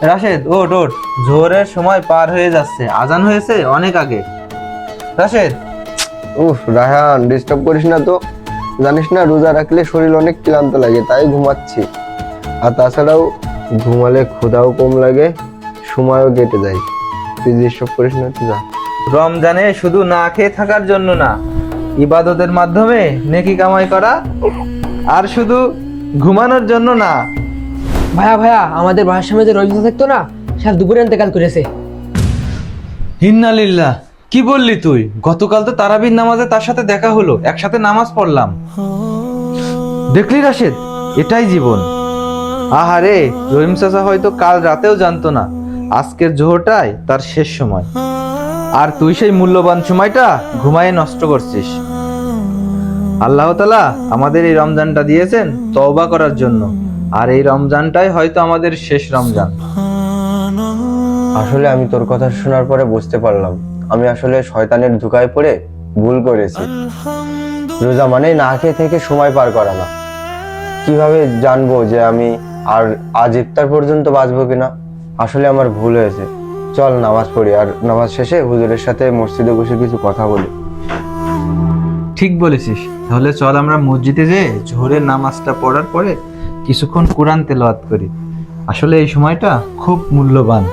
রাশেদ, ওঠ ওঠ, জোহরের সময় পার হয়ে যাচ্ছে, আজান হয়েছে অনেক আগে। রাশেদ। উফ রায়হান, ডিস্টার্ব করিস না তো। জানিস না রোজা রাখলে শরীর অনেক ক্লান্ত লাগে, তাই ঘুমাচ্ছি। আর তাছাড়াও ঘুমালে ক্ষুধাও কম লাগে, সময়ও কেটে যায়। তুই ডিস্টার্ব করিস না তো, যা। রমজানে শুধু না খেয়ে থাকার জন্য না, ইবাদতের মাধ্যমে নেকি কামাই করা, আর শুধু ঘুমানোর জন্য না। ভাইয়া ভাইয়া, আমাদের বাসার সামনে যে রহিম থাকতো না, সে দুপুরে ইন্তেকাল করেছে। ইন্নালিল্লাহ, কি বললি তুই? গতকাল তো তারাবির নামাজে তার সাথে দেখা হলো, একসাথে নামাজ পড়লাম। দেখলি রাশেদ, এটাই জীবন। আহারে, রহিম চাচা হয়তো কাল রাতেও জানতো না আজকের জোহরটাই তার শেষ সময়, আর তুই সেই মূল্যবান সময়টা ঘুমায়ে নষ্ট করছিস। আল্লাহ তাআলা আমাদের এই রমজানটা দিয়েছেন তওবা করার জন্য, আর এই রমজানটাই হয়তো আমাদের শেষ রমজান। আসলে আমি তোর কথা শোনার পরে বুঝতে পারলাম আমি আসলে শয়তানের ধোঁকায় পড়ে ভুল করেছি। রোজা মানে না খেয়ে থেকে সময় পার করা না। কিভাবে জানবো যে আমি আর আজ ইফতার পর্যন্ত বাঁচবো কিনা? আসলে আমার ভুল হয়েছে। চল নামাজ পড়ি, আর নামাজ শেষে হুজুরের সাথে মসজিদে বসে কিছু কথা বলি। ঠিক বলেছিস, তাহলে চল আমরা মসজিদে যেয়ে জোহরের নামাজটা পড়ার পরে কিছুক্ষণ কোরআন তেলাওয়াত করি। আসলে এই সময়টা খুব মূল্যবান।